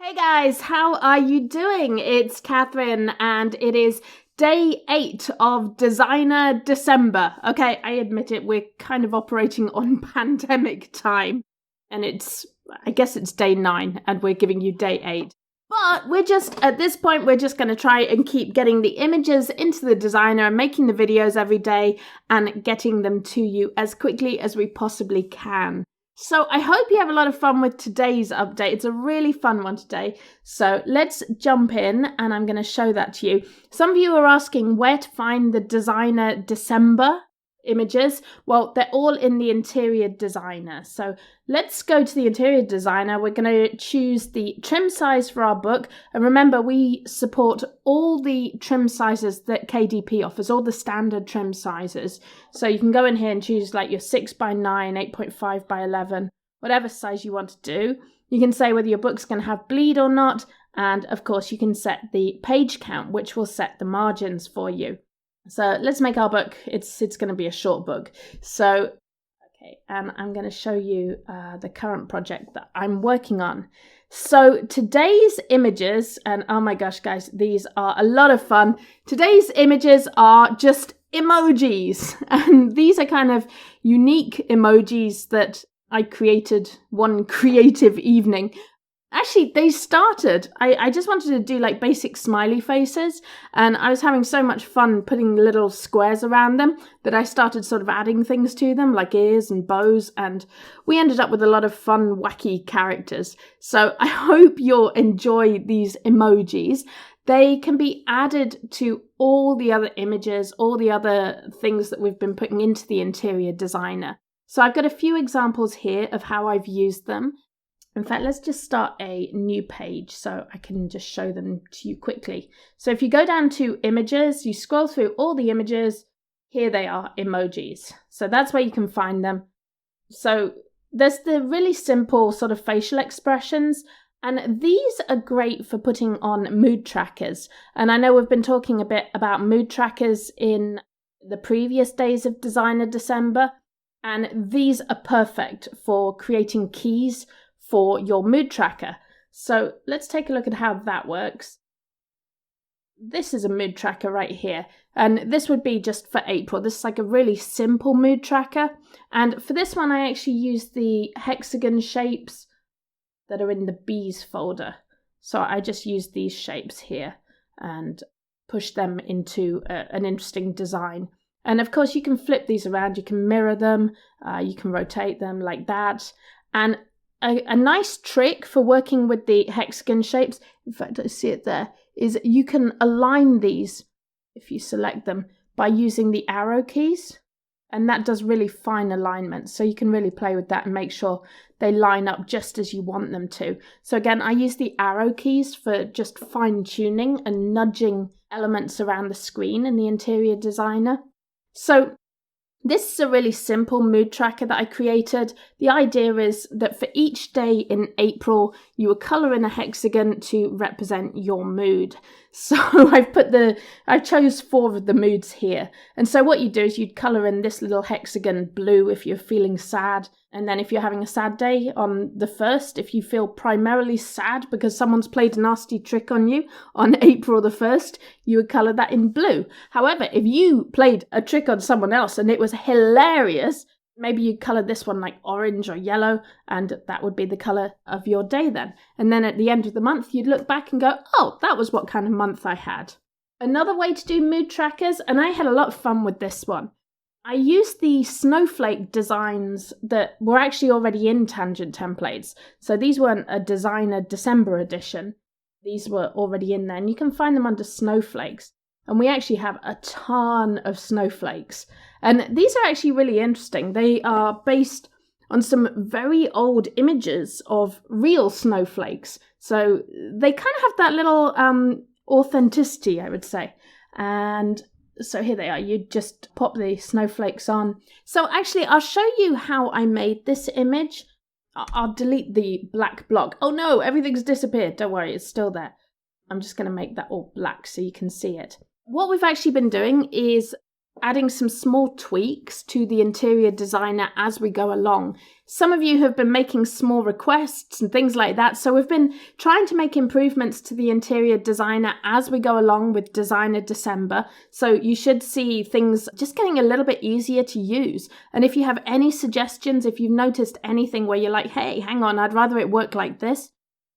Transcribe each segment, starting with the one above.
Hey guys, how are you doing? It's Catherine and it is day 8 of Designer December. Okay, I admit it, we're kind of operating on pandemic time and I guess it's day 9 and we're giving you day 8. But at this point, we're just going to try and keep getting the images into the designer and making the videos every day and getting them to you as quickly as we possibly can. So I hope you have a lot of fun with today's update. It's a really fun one today. So let's jump in and I'm going to show that to you. Some of you are asking where to find the Designer December images. Well, they're all in the interior designer. So let's go to the interior designer. We're going to choose the trim size for our book. And remember, we support all the trim sizes that KDP offers, all the standard trim sizes. So you can go in here and choose like your 6x9, 8.5x11, whatever size you want to do. You can say whether your book's going to have bleed or not. And of course, you can set the page count, which will set the margins for you. So let's make our book. It's going to be a short book. So, okay, and I'm going to show you the current project that I'm working on. So today's images, and oh my gosh, guys, these are a lot of fun. Today's images are just emojis. And these are kind of unique emojis that I created one creative evening. Actually, they started, I just wanted to do like basic smiley faces and I was having so much fun putting little squares around them that I started sort of adding things to them like ears and bows, and we ended up with a lot of fun, wacky characters. So I hope you'll enjoy these emojis. They can be added to all the other images, all the other things that we've been putting into the interior designer. So I've got a few examples here of how I've used them. In fact, let's just start a new page so I can just show them to you quickly. So if you go down to images, you scroll through all the images, here they are, emojis. So that's where you can find them. So there's the really simple sort of facial expressions, and these are great for putting on mood trackers. And I know we've been talking a bit about mood trackers in the previous days of Designer December, and these are perfect for creating keys for your mood tracker. So let's take a look at how that works. This is a mood tracker right here, and this would be just for April. This is like a really simple mood tracker, and for this one I actually use the hexagon shapes that are in the bees folder. So I just use these shapes here and push them into an interesting design. And of course you can flip these around, you can mirror them, you can rotate them like that. And a nice trick for working with the hexagon shapes, in fact I see it there, is you can align these, if you select them, by using the arrow keys. And that does really fine alignment. So you can really play with that and make sure they line up just as you want them to. So again, I use the arrow keys for just fine tuning and nudging elements around the screen in the interior designer. So this is a really simple mood tracker that I created. The idea is that for each day in April, you will colour in a hexagon to represent your mood. So I chose 4 of the moods here. And so what you do is you'd colour in this little hexagon blue if you're feeling sad. And then if you're having a sad day on the 1st, if you feel primarily sad because someone's played a nasty trick on you on April the 1st, you would colour that in blue. However, if you played a trick on someone else and it was hilarious, maybe you'd colour this one like orange or yellow, and that would be the colour of your day then. And then at the end of the month, you'd look back and go, oh, that was what kind of month I had. Another way to do mood trackers, and I had a lot of fun with this one, I used the snowflake designs that were actually already in Tangent templates. So these weren't a Designer December edition. These were already in there, and you can find them under snowflakes. And we actually have a ton of snowflakes. And these are actually really interesting. They are based on some very old images of real snowflakes. So they kind of have that little authenticity, I would say. And so here they are. You just pop the snowflakes on. So actually, I'll show you how I made this image. I'll delete the black block. Oh no, everything's disappeared. Don't worry, it's still there. I'm just going to make that all black so you can see it. What we've actually been doing is adding some small tweaks to the interior designer as we go along. Some of you have been making small requests and things like that, so we've been trying to make improvements to the interior designer as we go along with Designer December, so you should see things just getting a little bit easier to use. And if you have any suggestions, if you've noticed anything where you're like, hey, hang on, I'd rather it work like this,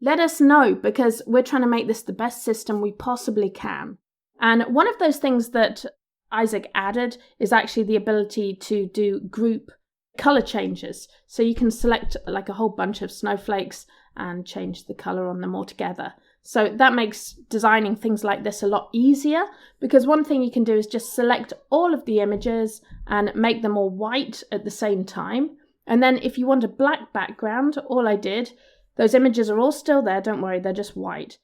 let us know, because we're trying to make this the best system we possibly can. And one of those things that Isaac added is actually the ability to do group color changes. So you can select like a whole bunch of snowflakes and change the color on them all together. So that makes designing things like this a lot easier, because one thing you can do is just select all of the images and make them all white at the same time. And then if you want a black background, all I did, those images are all still there, don't worry, they're just white.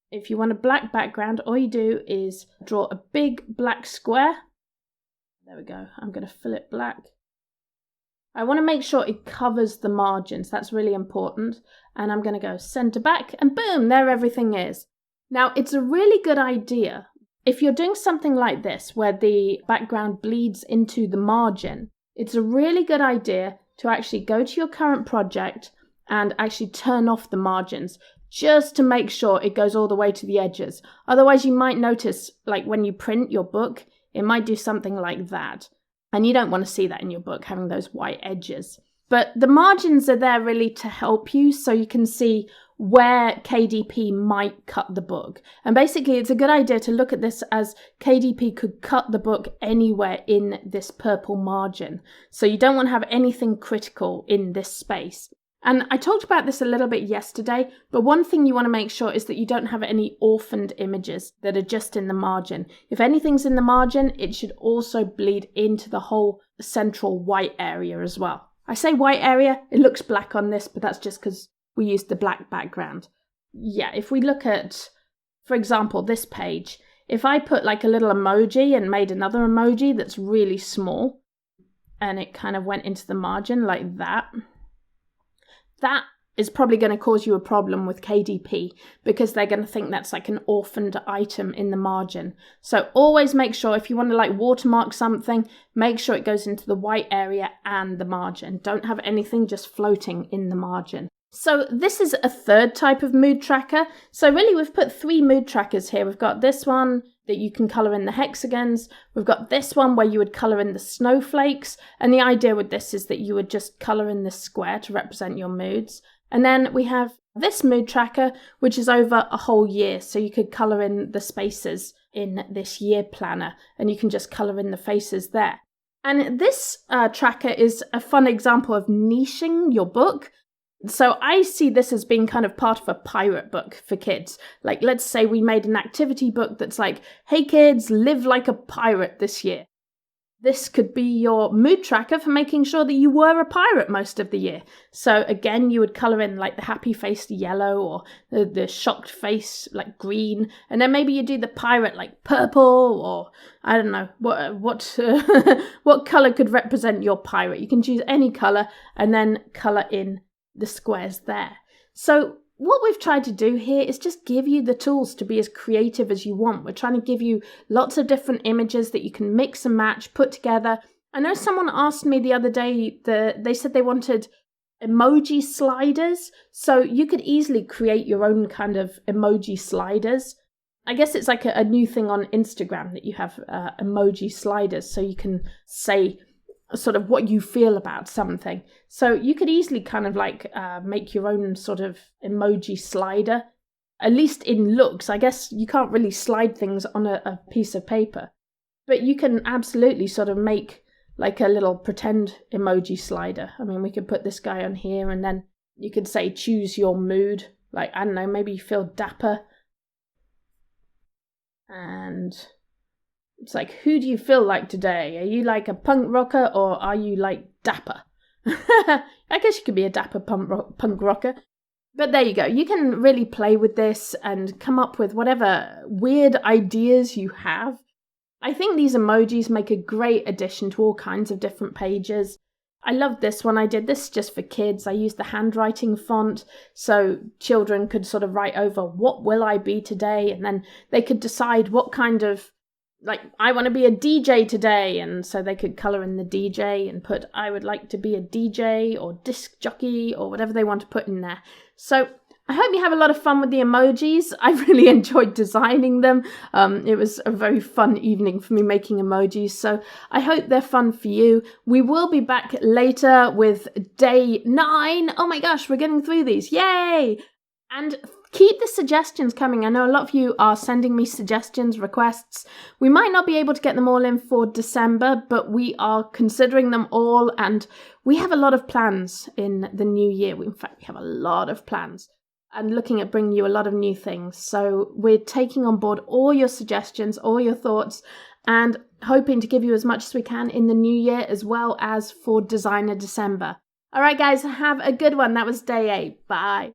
If you want a black background, all you do is draw a big black square. There we go. I'm going to fill it black. I want to make sure it covers the margins. That's really important. And I'm going to go center back and boom, there everything is. Now, it's a really good idea if you're doing something like this where the background bleeds into the margin. It's a really good idea to actually go to your current project and actually turn off the margins, just to make sure it goes all the way to the edges. Otherwise, you might notice, like when you print your book, it might do something like that. And you don't want to see that in your book, having those white edges. But the margins are there really to help you, so you can see where KDP might cut the book. And basically, it's a good idea to look at this as KDP could cut the book anywhere in this purple margin. So you don't want to have anything critical in this space. And I talked about this a little bit yesterday, but one thing you want to make sure is that you don't have any orphaned images that are just in the margin. If anything's in the margin, it should also bleed into the whole central white area as well. I say white area, it looks black on this, but that's just because we used the black background. Yeah, if we look at, for example, this page, if I put like a little emoji and made another emoji that's really small, and it kind of went into the margin like that, that is probably going to cause you a problem with KDP, because they're going to think that's like an orphaned item in the margin. So always make sure, if you want to like watermark something, make sure it goes into the white area and the margin. Don't have anything just floating in the margin. So this is a third type of mood tracker. So really we've put 3 mood trackers here. We've got this one that you can colour in the hexagons. We've got this one where you would colour in the snowflakes. And the idea with this is that you would just colour in the square to represent your moods. And then we have this mood tracker, which is over a whole year. So you could colour in the spaces in this year planner, and you can just colour in the faces there. And this tracker is a fun example of niching your book. So I see this as being kind of part of a pirate book for kids. Like, let's say we made an activity book that's like, hey kids, live like a pirate this year. This could be your mood tracker for making sure that you were a pirate most of the year. So again, you would colour in like the happy face yellow, or the shocked face like green. And then maybe you do the pirate like purple, or I don't know, what colour could represent your pirate. You can choose any colour and then colour in the squares there. So what we've tried to do here is just give you the tools to be as creative as you want. We're trying to give you lots of different images that you can mix and match, put together. I know someone asked me the other day, they said they wanted emoji sliders. So you could easily create your own kind of emoji sliders. I guess it's like a new thing on Instagram that you have emoji sliders, so you can say sort of what you feel about something. So you could easily kind of like make your own sort of emoji slider, at least in looks. I guess you can't really slide things on a piece of paper, but you can absolutely sort of make like a little pretend emoji slider. I mean, we could put this guy on here, and then you could say choose your mood. Like, I don't know, maybe you feel dapper. And it's like, who do you feel like today? Are you like a punk rocker, or are you like dapper? I guess you could be a dapper punk rocker. But there you go. You can really play with this and come up with whatever weird ideas you have. I think these emojis make a great addition to all kinds of different pages. I love this one. I did this just for kids. I used the handwriting font so children could sort of write over, what will I be today? And then they could decide what kind of like, I want to be a DJ today, and so they could colour in the DJ and put, I would like to be a DJ or disc jockey or whatever they want to put in there. So I hope you have a lot of fun with the emojis. I really enjoyed designing them. It was a very fun evening for me making emojis, so I hope they're fun for you. We will be back later with day 9. Oh my gosh, we're getting through these. Yay! And keep the suggestions coming. I know a lot of you are sending me suggestions, requests. We might not be able to get them all in for December, but we are considering them all, and we have a lot of plans in the new year. In fact, we have a lot of plans and looking at bringing you a lot of new things. So we're taking on board all your suggestions, all your thoughts, and hoping to give you as much as we can in the new year, as well as for Designer December. All right, guys, have a good one. That was day 8. Bye.